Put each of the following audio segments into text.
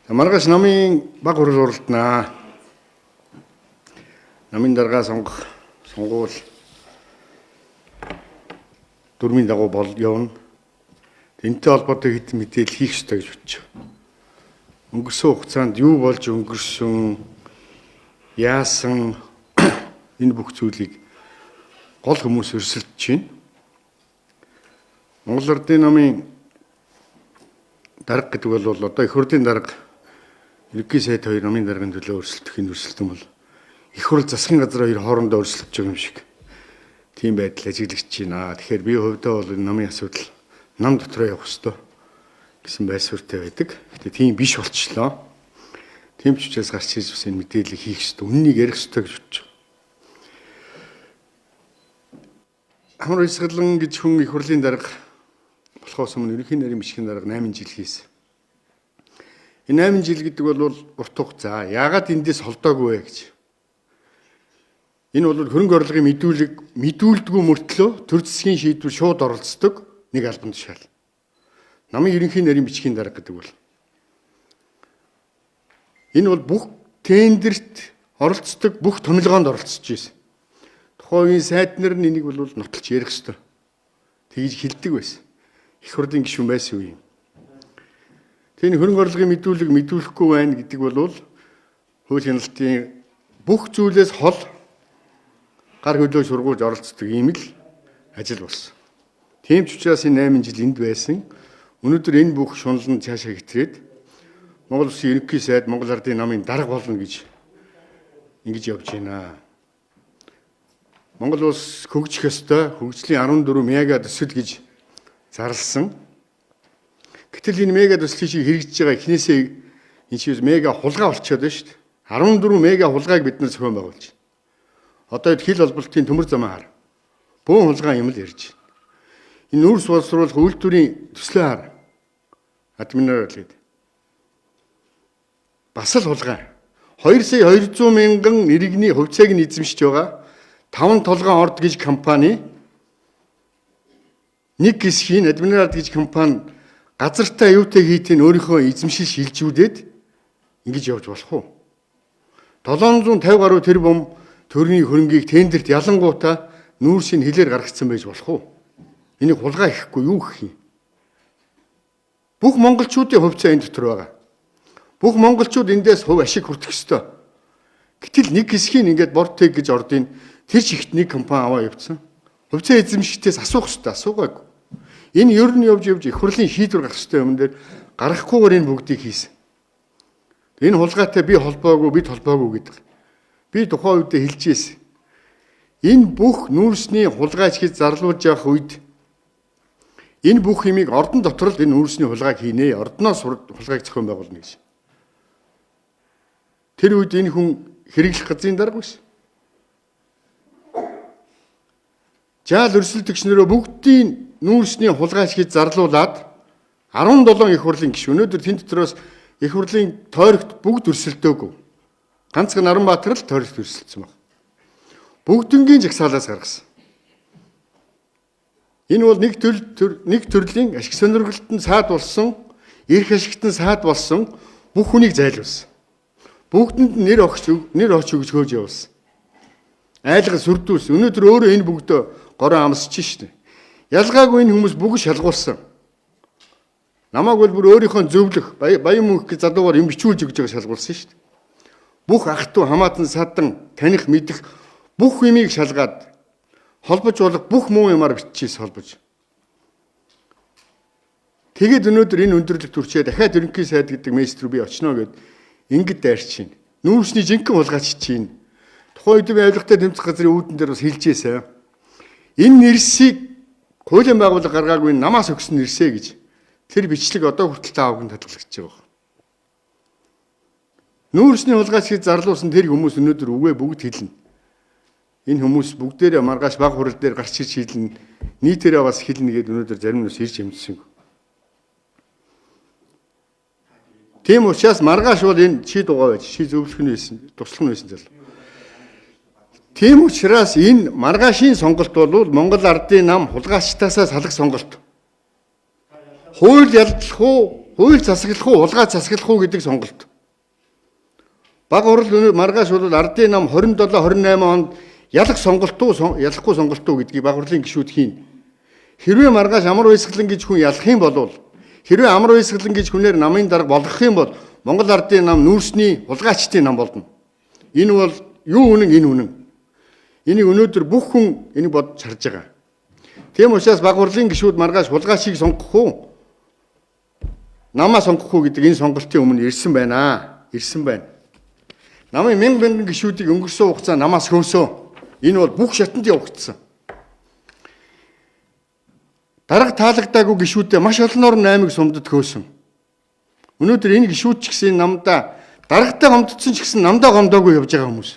Маргааш намын баг хурал уралдана. Намын дарга сонгуул дөрмийн дагуу бол явна. Тэнтэй холбоотой хэдэн мэдээлэл хийх ёстой гэж бодчих. Өнгөрсөн хугацаанд юу болж өнгөрсөн, яасан энэ бүх зүйлийг гол хүмүүс өрсөлдөж байна. Монгол Ардын намын дарга гэдэг бол одоо их хурлын дарга ерөнхий сайд хоёр намын даргын төлөө өрсөлдөх энэ өрсөлдөн бол их хурл засгийн газар хоёр хоорондоо өрсөлдөж байгаа юм шиг тийм байдал ажиглагч байна. Тэгэхээр би хувьдаа бол энэ намын асуудал нам дотроо явах ёстой гэсэн байсвартай байдаг. Гэтэ тийм биш болчихлоо. Тийм ч учраас гарч ирж бас энэ мэдээлэл хийх ёстой. Үннийг ярих ёстой гэж бодож байна. Амар Исгалан гэж хүн их хурлын дарга болохоос өмнө ерөнхий нарийн бичгийн дарга 8 жил хийсэн. Энэ 8 жил гэдэг бол урт хугацаа. Яагаад эндээс холдоогүй вэ гэж. Энэ бол хөрөнгө орлогын мэдүүлдэггүй мөртлөө төр засгийн шийдвэр шууд оролцдог нэг албан тушаал. Намын ерөнхий нарийн бичгийн дарга гэдэг бол энэ бол бүх тендерт оролцдог, бүх томилгоонд оролцож байсан. Тухайн сайд нар энийг бол нотолж ярих ёстой. Тэгж хэлдэг байсан. Их хурлын гишүүн байсан үе юм. Тэгээ хөрөнгө орлогын мэдүүлэхгүй байна гэдэг бол хууль хяналтын бүх зүйлээс хол гар хөлөө сургуулж оролцдог ийм л ажил болсон. Тийм ч учраас энэ 8 жил энд байсан. Өнөөдөр энэ бүх шунал нь цаашаа хэтрээд Монгол Улсын ерөнхий сайд Монгол Ардын намын дарга болно гэж ингэж явж байна. Монгол улс хөгжих ёстой, хөгжлийн 14 мега төсөл гэж зарласан. Гэтэл энэ мега төслийн шиг хэрэгжиж байгаа эхнээсээ энэ шиг мега хулгай болчиход байна шүү дээ. 14 мега хулгайг бид нар зохион байгуулж байна. Одоо хил холболтын төмөр замаа хар. Бөөн хулгай юм л ярьж байна. Энэ нүүрс боловсруулах үйлдвэрийн төслөө хар. Админаар л гэдэг. Бас л хулгай. 2,200,000 иргэний хувьцааг нь эзэмшиж байгаа 5 толгойн орд гэж компани нэг хэсгийн админаар гэж компани газартаа юутай хийтийн өөрийнхөө эзэмшил шилжүүлээд ингэж явж болох уу? 750 гаруй тэрбум төгрөгийн хөрөнгийг тендерт ялангуутаа нүүрсийн хилээр гаргацсан байж болох уу? Энийг хулгай гэхгүй юу гэх юм? Бүх монголчуудын хувьцаа энэ дотор байгаа. Бүх монголчууд эндээс хувь ашиг хүртэх ёстой. Гэтэл нэг хэсгийн ингээд бортыг гэж ордын тэр чигт нэг компани аваа явцсан. Хувьцаа эзэмшигтээс асуух ёстой, асуугаагүй. Энэ ер нь явж их хурлын шийдвэр гарах ёстой юм дээр гарахгүйгээр энэ бүгдийг хийсэн. Энэ хулгайтай би холбоогүй, бид холбоогүй гэдэг. Би тухайн үедээ хэлжээс. Энэ бүх нүүрсний хулгайч гэж зарлуулж явах үед энэ бүх юмыг ордон дотор л энэ нүүрсний хулгайг хийнэ. Ордноос хулгайг зохион байгуулна гэж. Тэр үед энэ хүн хэрэглэх газрын дарга биш. Жаал өрсөлдөгч нөрөө бүгдийн нүүрсний хулгайч гэж зарлуулад 17 их хурлын гишүүн өнөөдөр тэнд дотроос их хурлын тойрогт бүгд өрсөлдөөгүй. Ганцхан Наранбаатар л тойрогт өрсөлдсөн баг. Бүгднгийн жагсаалаас гаргасан. Энэ бол нэг төрлийн ашиг сонирхолтод саад болсон, эрх ашигтан саад болсон бүх хүнийг зайлуулсан. Бүгдэнд нэр огч өгч хөөж явуулсан. Айлгал сүрдүүлсэн. Өнөөдөр өөрөө энэ бүгдөө гороо амсч штэ. Ялгаагүй энэ хүмүүс бүгд шалгуулсан. Намааг бол бүр өөрийнхөө зөвлөх, баян мөнх гэж залуугаар юм бичүүлж өгж байгаа шалгуулсан штэ. Бүх ах トゥ хамаатан садан таних мэдэх бүх юмыг шалгаад холбож болох бүх муу юмар биччихээс холбож. Тэгээд өнөөдөр энэ өндөрлөлт төрчээ дахиад ерөнхий сайд гэдэг мессеж рүү би очно гэд ингэж дайрч чинь. Нүүрсний жинхэнэ хулгайч чинь. Тухайн үед би авилгатай тэмцэх газрын үүдэн дээр бас хэлжээсэ. Энэ нэрсийг хуулийн байгууллага гаргаагүй намаас өгсөн нэрсэ гэж. Тэр бичлэг одоо хүртэл таавганд татгалзаж байгаа. Нүүрсний хулгайч гэж зарлуулсан тэр хүмүүс өнөөдөр үгээ бүгд хэлнэ. Энэ хүмүүс бүгдээрээ маргааш баг хурал дээр гарч ирж хэлнэ. Нийтээрээ бас хэлнэ гэдээ өнөөдөр зарим нь ирж хэмжсэн. Тийм учраас маргааш бол энэ чи дугаа байж, чи зөвлөх нь байсан, туслах нь байсан зал. Тийм учраас энэ маргаашийн сонголт бол Монгол Ардын нам хулгайчтаасаа салах сонголт. Хууль ялдлах уу, хууль засаглах уу, улгаа засаглах уу гэдэг сонголт. Бага хурал маргааш бол ардын нам 27 28 онд ялах сонголт уу, ялахгүй сонголт уу гэдгийг бага хурлын гишүүд хийн. Хэрвээ маргааш амар баясгалан гэж хүн ялах юм бол хэрвээ амар баясгалан гэж хүнээр намын дарга болгох юм бол Монгол ардын нам нүүрсний хулгайчдын нам болно. Энэ бол юу үнэн энэ үнэн. Энийг өнөөдөр бүх хүн энийг бодож харж байгаа. Тийм учраас бага хурлын гишүүд маргааш хулгайчийг сонгох уу? Намаа сонгох уу гэдэг энэ сонголтын өмнө ирсэн байна. Ирсэн байна. Намын мянган гишүүдийг өнгөрсөн хугацаа намаас хөөсөө. Энэ бол бүх шатанд явагдсан. Дарга таалагдаагүй гишүүдээ маш олноор 8-ыг сумдад хөөсөн. Өнөөдөр энэ гишүүд ч гэсэн намдаа даргатай гомдсон ч гэсэн намдаа гомдоогүй явж байгаа хүмүүс.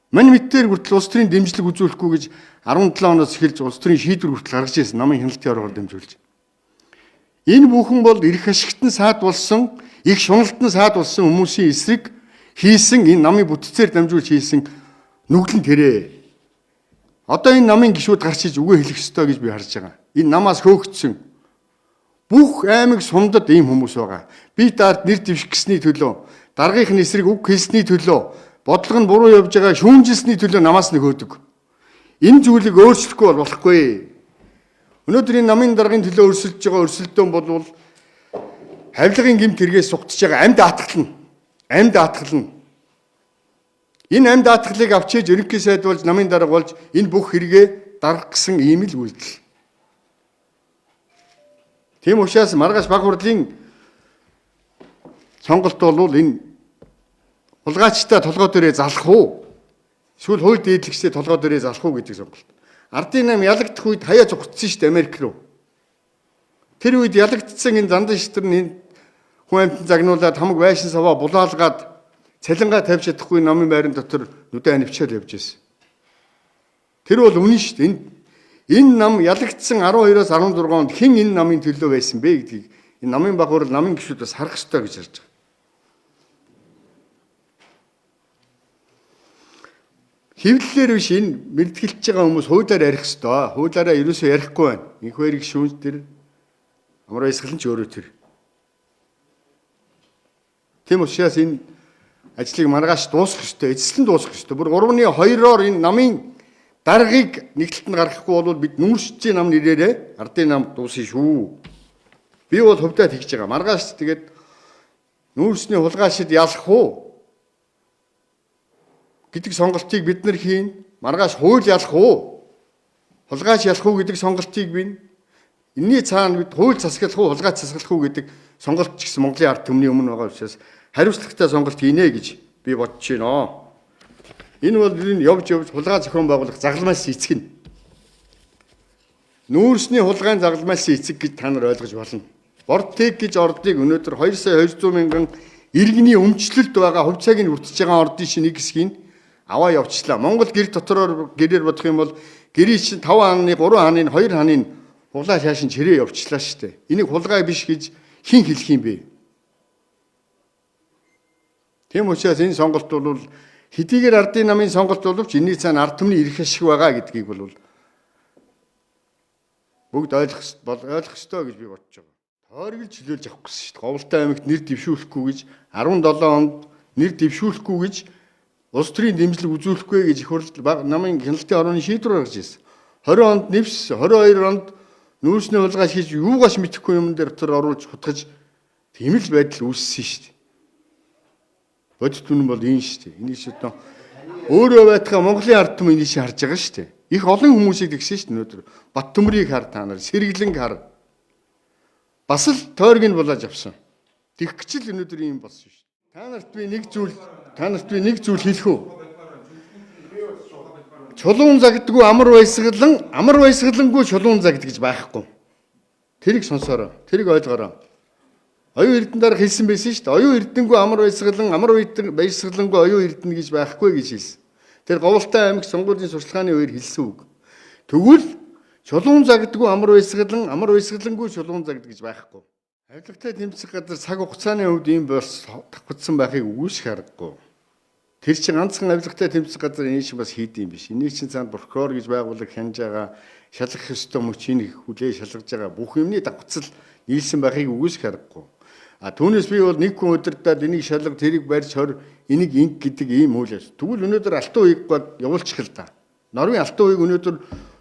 Мань мэдтээр хүртэл улс төрийн дэмжлэг үзүүлэхгүй гэж 17 оноос эхэлж улс төрийн шийдвэр хүртэл гаргаж ирсэн намын хяналтын оргоор дэмжүүлж. Энэ бүхэн бол эрх ашигтан саад болсон, их шуналтан саад болсон хүмүүсийн эсрэг хийсэн энэ намын бүтцээр дамжуулж хийсэн нүглэн тэрэ. Одоо энэ намын гишүүд гарч иж үгээ хэлэх ёстой гэж би харж байгаа. Энэ намаас хөөгдсөн бүх аймаг сумдад ийм хүмүүс байгаа. Би дард нэр дэвших гэсний төлөө, даргын эсрэг үг хэлсний төлөө, бодлого нь буруу явж байгаа шүүмжилсний төлөө намаас нөгөөдөг. Энэ зүйлийг өөрчлөхгүй бол болохгүй. Өнөөдөр энэ намын даргын төлөө өрсөлдөж байгаа өрсөлдөөн бол хавилгын гэмт хэрэгээс сугтж байгаа амьд аатгална. Амьд аатгална. Энэ амьд аатгалыг авчиж ерөнхий сайд болж намын дарга болж энэ бүх хэрэгээ дарах гэсэн ийм л үйлдэл. Тийм учраас маргааш бага хурлын сонголт бол энэ хулгайчтай толгой дээрээ залах уу? Эсвэл хууль дээдлэгчтэй толгой дээрээ залах уу гэдэг сонголт. Ардын нам ялагдах үед хаяа зугтсан шүү дээ Америк руу. Тэр үед ялагдсан энэ зандан шитэр нь хүн амьтан загнуулаад хамаг байшин саваа булаалгаад цалингаа тавьж чадахгүй намын байран дотор нүдэ анивчаал явж байсан. Тэр бол үнэн шүү дээ. Энэ нам ялагдсан 12-оос 16 онд хэн энэ намын төлөө байсан бэ гэдгийг энэ намын бага хурал намын гишүүдээс харах ёстой гэж харж байгаа. Хэвлэлээр биш энэ мэдгэлж байгаа хүмүүс хуулиар ярих ёстой. Хуулиараа ерөөсөө ярихгүй байна. Инх баярыг шүүнж тэр амар баясгалан ч өөрөө тэр. Тийм учраас энэ ажлыг маргааш дуусгах ёстой. Эцэслэн дуусгах ёстой. Бүр 3-2-оор энэ намын даргыг нэгдэлтэнд гаргахгүй бол бид нүүрсчийн нам нэрээрээ ардын нам дуусна шүү. Би бол хувьдаа тэгж байгаа. Маргааш тэгээд нүүрсний хулгайчид ялах уу гэдэг сонголтыг бид нар хийн. Маргааш хууль ялах уу? Хулгайч ялах уу гэдэг сонголтыг бий. Энийний цаана бид хууль засаглах уу, хулгайч засаглах уу гэдэг сонголт ч гэсэн Монголын ард түмний өмнө байгаа учраас хариуцлагатай сонголт хийнэ гэж би бодож байна. Энэ бол энэ явж хулгай зохион байгуулах загалмайлсан эцэг нь. Нүүрсний хулгайн загалмайлсан эцэг гэж та нар ойлгож болно. Бортек гэж ордыг өнөөдөр 2,200,000 иргэний өмчлөлт байгаа хувь цагийг үртэж байгаа ордын шинэ нэг хэсгийг аваа явчлаа. Монгол гэр дотороор гэрээр бодох юм бол гэрийн чинь 5 хааны, 3 хааны, 2 хааны хуглаа шаашин чирээ явчлаа шүү дээ. Энийг хулгай биш гэж хэн хэлэх юм бэ? Тийм учраас энэ сонголт бол хэдийгээр ардын намын сонголт боловч энэний цаана ард түмний эрх ашиг байгаа гэдгийг бол бүгд ойлгох ёстой гэж би бодож байгаа. Тойрог л чөлөөлж авах гэсэн шүү дээ. Говьлтай аймагт нэр дэвшүүлэхгүй гэж 17 онд нэр дэвшүүлэхгүй гэж улс төрийн дэмжлэг үзүүлэхгүй гэж их хурл намын хяналтын орны шийдвэр гаргаж ирсэн. 20 онд нэвс, 22 онд нүүрсний хулгай хийж юугаас мэдэхгүй юм дээр дотор оруулж хутгаж тийм л байдал үүссэн шүү дээ. Бодит үнэн бол энэ шүү дээ. Энийг ч одоо өөрөө байтгаа Монголын ард түмэн энийг харж байгаа шүү дээ. Их олон хүмүүсийг тэгсэн шүү дээ өнөөдөр. Бат төмрийг хар та нар, Сэргэлэнг хар. Бас л тойрог нь булааж авсан. Тэгэх гэж л өнөөдөр юм болсон шүү дээ. Та нарт би нэг зүйл хэлэх үү? Чулуун загддгүй амар баясгалангүй чулуун загд гэж байхгүй. Тэрийг сонсоорой. Тэрийг ойлгоорой. Оюун эрдэнэ дараа хэлсэн байсан шүү дээ. Оюун эрдэнэгүй амар баясгалангүй оюун эрдэнэ гэж байхгүй гэж хэлсэн. Тэр Говьлтай аймаг сонгуулийн сурчлагын үеэр хэлсэн үг. Тэгвэл чулуун загддгүй амар баясгалангүй чулуун загд гэж байхгүй. Авилгатай тэмцэх газар цаг хугацааны хувьд ийм бас давхцсан байхыг үгүйсэх аргагүй. Тэр чинь ганцхан авилгатай тэмцэх газар энэ чинь бас хийдэм биш. Энийг чинь цаанд прокурор гэж байгууллага хянаж байгаа шалгах ёстой мөчийг хүлээ шалгаж байгаа бүх юмны давхцал нийлсэн байхыг үгүйсэх аргагүй. Түүнээс би бол нэг хүн удирдаад энийг шалга тэрийг барьж хор энийг инг гэдэг ийм үйл явц. Тэгвэл өнөөдөр алтан уяг явуулчих л да. Норвын алтан уяг өнөөдөр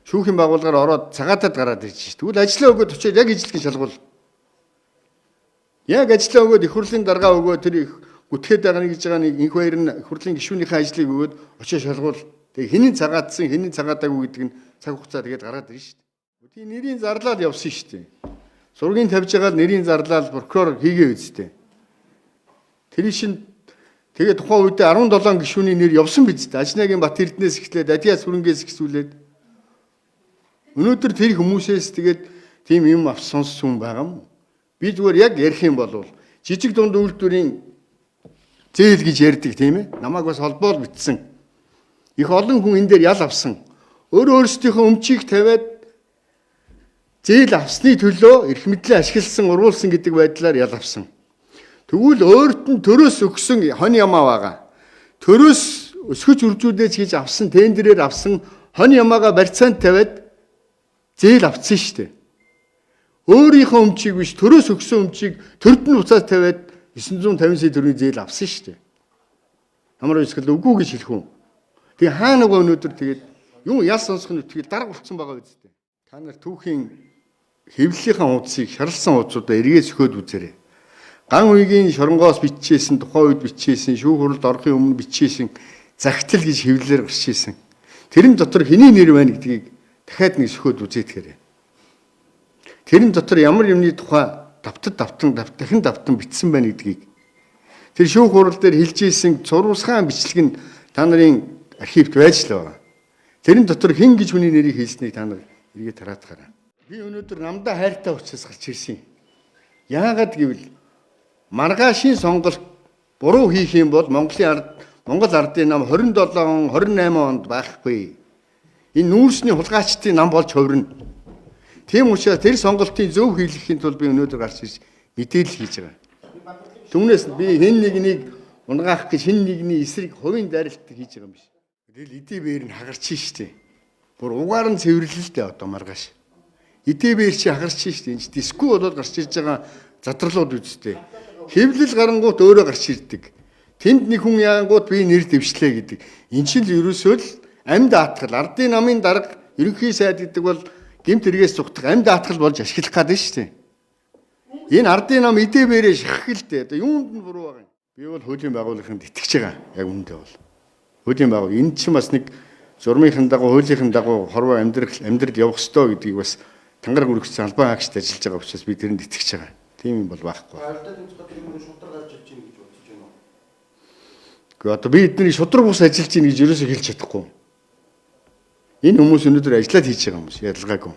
шүүхийн байгууллагаар ороод цагаатад гараад ирж шээ. Тэгвэл ажлаа өгөөд очиод яг ижилхэн шалгуул. Яг ажлаа өгөөд их хурлын дарга өгөөд тэр их гүтгээд байгаа нэг гэж байгаа нэг инх баяр нь их хурлын гишүүнийхээ ажлыг өгөөд очиод шалгуул. Тэгээ хэний цагаатсан хэний цагаатаагүй гэдэг нь цаг хугацаа тэгээд гараад ирж шээ. Тийм нэрийн зарлал явсан шүү дээ. Сургийн тавьж байгаа л нэрийн зарлал прокурор хийгээ үсттэй. Тэр шин тэгээд тухайн үед 17 гишүүний нэр явсан биз дээ. Ажнаагийн Бат Эрдэнэс эхлээд Адиас Сүрэнгээс эхсүүлээд өнөөдөр тэр хүмүүсээс тэгээд тийм юм сонссон байгаа юм. Би зүгээр яг ярих юм бол жижиг дунд үйлдвэрийн зээл гэж ярьдаг тийм ээ. Намайг бас холбоол битсэн. Их олон хүн энэ дээр ял авсан. Өөрсдийнхөө өмчийг тавиад зээл авсны төлөө эрх мэдлээ ашигласан, уруулсан гэдэг байдлаар ял авсан. Тэгвэл өөрт нь төрөөс өгсөн хон ямаа байгаа. Төрөөс өсгөж үржүүлээч гэж авсан, тендерээр авсан хон ямаага барьцаанд тавиад зээл авцсан шүү дээ. Өөрийнхөө өмчийг биш, төрөөс өгсөн өмчийг төрд нь буцаад тавиад 950 сая төгрөгийн зээл авсан шүү дээ. Намар өсгөл үгүй гэж хэлэх үү. Тэгээ хаана нөгөө өнөөдөр тэгээд юу ял сонсох нь үтгэл дарга болцсон байгаа үстэй. Та нар түүхийн хэвлэлийнхаа хуудсыг шарлсан хуудсуудаа эргээс өгөөд үзээрэй. Ган үеийн шоронгоос биччихсэн, тухайн үед биччихсэн, шүүх хуралд орохын өмнө биччихсэн загтал гэж хэвлэлээр гарч ирсэн. Тэрэн дотор хэний нэр байна гэдгийг дахиад нэг сөхөөд үзээтгэрэй. Тэрэн дотор ямар юмны тухай дахин давтан бичсэн байна гэдгийг тэр шүүх хурал дээр хэлж ийсэн зурвасгаан бичлэг нь та нарын архивт байж л байгаа. Тэрэн дотор хэн гэж хүний нэрийг хэлснийг та нар эргээд тараадахаарай. Би өнөөдөр намдаа хайртай учраас гарч ирсэн. Яагаад гэвэл маргаашийн сонголт буруу хийх юм бол Монгол ардын нам 27 он 28 онд байхгүй. Энэ нүүрсний хулгайчдын нам болж хувирна. Тийм учраас тэр сонголтын зөв хийлгэхийн тулд би өнөөдөр гарч ирж мэдээлэл хийж байгаа. Түүнээс би хэн нэгнийг унгаах гэж хэн нэгний эсрэг хувийн дайралт хийж байгаа юм биш. Тэгэл эдийн бээр нь хагарч штэ. Бүр угаар нь цэвэрлэлтэй одоо маргааш. Эдийн бээр чи хагарч штэ. Энд дискүү болоод гарч ирж байгаа задралууд үсттэй. Хэвлэл гарангуут өөрөө гарч ирдэг. Тэнд нэг хүн яангууд би нэр дэвшлээ гэдэг. Энд чинь л ерөөсөө л амьд аатгал, ардын намын дарга, ерөнхий сайд гэдэг бол гэмт хэрэгээс цугтах амьд аатгал болж ашиглах гэдэг шүү дээ. Энэ ардын нам эдээ бэрээ шахах л дээ. Одоо юунд нь буруу байгаа юм? Би бол хуулийн байгууллаганд итгэж байгаа. Яг үүндээ бол. Хуулийн байгууллага энэ чинь бас нэг журмынхын дагуу, хуулийнхын дагуу хорвоо амьдрал явах ёстой гэдгийг бас тангараг өргөцсөн албан хаагчд ажиллаж байгаа учраас би тэрэнд итгэж байгаа. Тийм юм бол байхгүй. Гэхдээ одоо би эдний шудраг бус ажиллаж ийн гэж ерөөсөө хэлж чадахгүй. Энэ хүмүүс өнөөдөр ажиллаад хийж байгаа хүмүүс ялгаагүй.